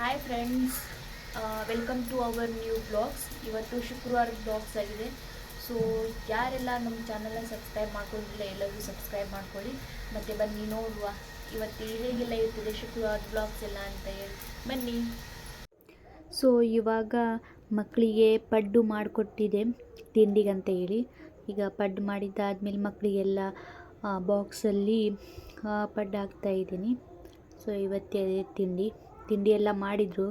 Hi friends, welcome to our new blogs. ಇವತ್ತು ಶುಕ್ರವಾರ blogs ಆಗಿದೆ. ಸೊ ಯಾರೆಲ್ಲ ನಮ್ಮ ಚಾನಲ್ನ ಸಬ್ಸ್ಕ್ರೈಬ್ ಮಾಡ್ಕೊಂಡಿಲ್ಲ ಎಲ್ಲರೂ ಸಬ್ಸ್ಕ್ರೈಬ್ ಮಾಡ್ಕೊಳ್ಳಿ. ಮತ್ತು ಬನ್ನಿ ನೋಡುವ ಇವತ್ತು ಹೇಗೆಲ್ಲ ಇರ್ತದೆ ಶುಕ್ರವಾರ ಬ್ಲಾಗ್ಸ್ ಎಲ್ಲ ಅಂತ ಹೇಳಿ ಬನ್ನಿ. ಸೊ ಇವಾಗ ಮಕ್ಕಳಿಗೆ ಪಡ್ಡು ಮಾಡಿಕೊಟ್ಟಿದೆ ತಿಂಡಿಗಂತ ಹೇಳಿ. ಈಗ ಪಡ್ಡು ಮಾಡಿದ್ದಾದಮೇಲೆ ಮಕ್ಕಳಿಗೆಲ್ಲ ಬಾಕ್ಸಲ್ಲಿ ಪಡ್ಡು ಹಾಕ್ತಾಯಿದ್ದೀನಿ. ಸೊ ಇವತ್ತೇ ತಿಂಡಿ ಎಲ್ಲ ಮಾಡಿದರು.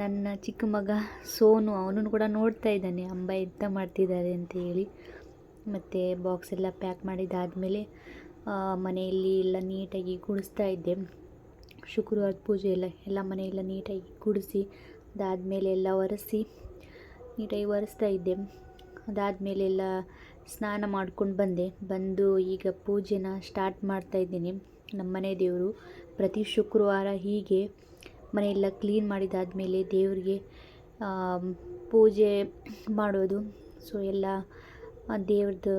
ನನ್ನ ಚಿಕ್ಕ ಮಗ ಸೋನು ಅವನನ್ನು ಕೂಡ ನೋಡ್ತಾ ಇದ್ದಾನೆ ಅಮ್ಮ ಎಂತ ಮಾಡ್ತಿದ್ದಾರೆ ಅಂತ ಹೇಳಿ. ಮತ್ತು ಬಾಕ್ಸ್ ಎಲ್ಲ ಪ್ಯಾಕ್ ಮಾಡಿದ್ದಾದಮೇಲೆ ಮನೆಯಲ್ಲಿ ಎಲ್ಲ ನೀಟಾಗಿ ಗುಡಿಸ್ತಾ ಇದ್ದೆ. ಶುಕ್ರವಾರದ ಪೂಜೆ ಎಲ್ಲ ಮನೆಯೆಲ್ಲ ನೀಟಾಗಿ ಗುಡಿಸಿ ಅದಾದಮೇಲೆ ಎಲ್ಲ ಒರೆಸಿ ನೀಟಾಗಿ ಒರೆಸ್ತಾ ಇದ್ದೆ. ಅದಾದಮೇಲೆ ಎಲ್ಲ ಸ್ನಾನ ಮಾಡ್ಕೊಂಡು ಬಂದು ಈಗ ಪೂಜೆನ ಸ್ಟಾರ್ಟ್ ಮಾಡ್ತಾಯಿದ್ದೀನಿ. ನಮ್ಮ ಮನೆ ದೇವರು ಪ್ರತಿ ಶುಕ್ರವಾರ ಹೀಗೆ ಮನೆಯೆಲ್ಲ ಕ್ಲೀನ್ ಮಾಡಿದಾದಮೇಲೆ ದೇವರಿಗೆ ಪೂಜೆ ಮಾಡೋದು. ಸೊ ಎಲ್ಲ ದೇವ್ರದ್ದು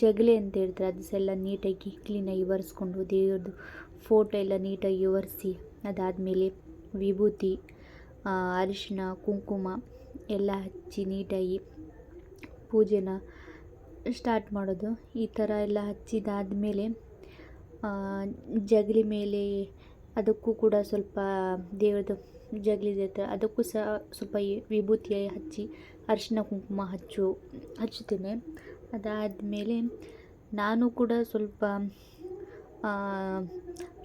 ಜಗಲಿ ಅಂತ ಹೇಳ್ತಾರೆ, ಅದು ಎಲ್ಲ ನೀಟಾಗಿ ಕ್ಲೀನಾಗಿ ಒರೆಸ್ಕೊಂಡು ದೇವ್ರದ್ದು ಫೋಟೋ ಎಲ್ಲ ನೀಟಾಗಿ ಒರೆಸಿ ಅದಾದಮೇಲೆ ವಿಭೂತಿ, ಅರಿಶಿನ, ಕುಂಕುಮ ಎಲ್ಲ ಹಚ್ಚಿ ನೀಟಾಗಿ ಪೂಜೆನ ಸ್ಟಾರ್ಟ್ ಮಾಡೋದು. ಈ ಥರ ಎಲ್ಲ ಹಚ್ಚಿದಾದಮೇಲೆ ಜಗಲಿ ಮೇಲೆ ಅದಕ್ಕೂ ಕೂಡ ಸ್ವಲ್ಪ ದೇವ್ರದ್ದು ಜಗಲಿದೆ ಅದಕ್ಕೂ ಸಹ ಸ್ವಲ್ಪ ವಿಭೂತಿ ಹಚ್ಚಿ ಅರಿಶಿನ ಕುಂಕುಮ ಹಚ್ಚುತ್ತೇನೆ. ಅದಾದಮೇಲೆ ನಾನು ಕೂಡ ಸ್ವಲ್ಪ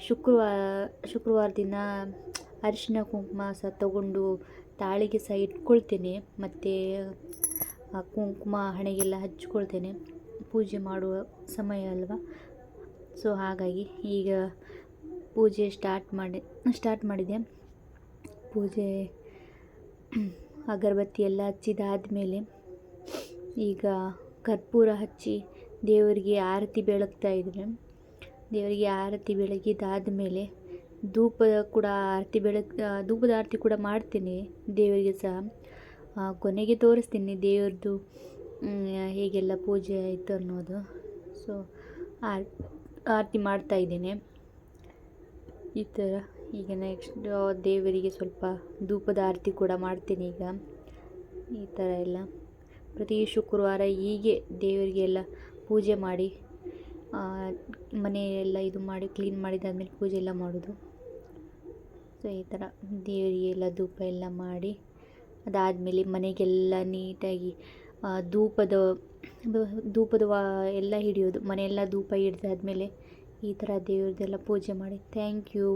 ಶುಕ್ರವಾರ ದಿನ ಅರಿಶಿನ ಕುಂಕುಮ ಸಹ ತಗೊಂಡು ತಾಳಿಗೆ ಸಹ ಇಟ್ಕೊಳ್ತೇನೆ. ಮತ್ತು ಕುಂಕುಮ ಹಣೆಗೆಲ್ಲ ಹಚ್ಕೊಳ್ತೇನೆ, ಪೂಜೆ ಮಾಡುವ ಸಮಯ ಅಲ್ವಾ. ಸೊ ಹಾಗಾಗಿ ಈಗ ಪೂಜೆ ಸ್ಟಾರ್ಟ್ ಮಾಡಿದೆ. ಪೂಜೆ ಅಗರಬತ್ತಿ ಎಲ್ಲ ಹಚ್ಚಿದಾದಮೇಲೆ ಈಗ ಕರ್ಪೂರ ಹಚ್ಚಿ ದೇವರಿಗೆ ಆರತಿ ಬೆಳಗ್ತಾ ಇದ್ದರೆ, ದೇವರಿಗೆ ಆರತಿ ಬೆಳಗಿದಾದಮೇಲೆ ಧೂಪದ ಆರತಿ ಕೂಡ ಮಾಡ್ತೀನಿ ದೇವರಿಗೆ ಸಹ. ಕೊನೆಗೆ ತೋರಿಸ್ತೀನಿ ದೇವ್ರದ್ದು ಹೇಗೆಲ್ಲ ಪೂಜೆ ಆಯಿತು ಅನ್ನೋದು. ಸೊ ಆರತಿ ಮಾಡ್ತಾಯಿದ್ದೇನೆ ಈ ಥರ. ಈಗ ನೆಕ್ಸ್ಟ್ ದೇವರಿಗೆ ಸ್ವಲ್ಪ ಧೂಪದ ಆರತಿ ಕೂಡ ಮಾಡ್ತೀನಿ ಈಗ. ಈ ಥರ ಎಲ್ಲ ಪ್ರತಿ ಶುಕ್ರವಾರ ಹೀಗೆ ದೇವರಿಗೆಲ್ಲ ಪೂಜೆ ಮಾಡಿ ಮನೆಯೆಲ್ಲ ಇದು ಮಾಡಿ ಕ್ಲೀನ್ ಮಾಡಿದಾದ್ಮೇಲೆ ಪೂಜೆ ಎಲ್ಲ ಮಾಡೋದು. ಸೊ ಈ ಥರ ದೇವರಿಗೆಲ್ಲ ಧೂಪ ಎಲ್ಲ ಮಾಡಿ ಅದಾದಮೇಲೆ ಮನೆಗೆಲ್ಲ ನೀಟಾಗಿ ಧೂಪದ ಎಲ್ಲ ಹಿಡಿಯೋದು. ಮನೆಯೆಲ್ಲ ಧೂಪ ಹಿಡ್ದಾದ್ಮೇಲೆ ಈ ಥರ ದೇವ್ರದ್ದೆಲ್ಲ ಪೂಜೆ ಮಾಡಿ. Thank you.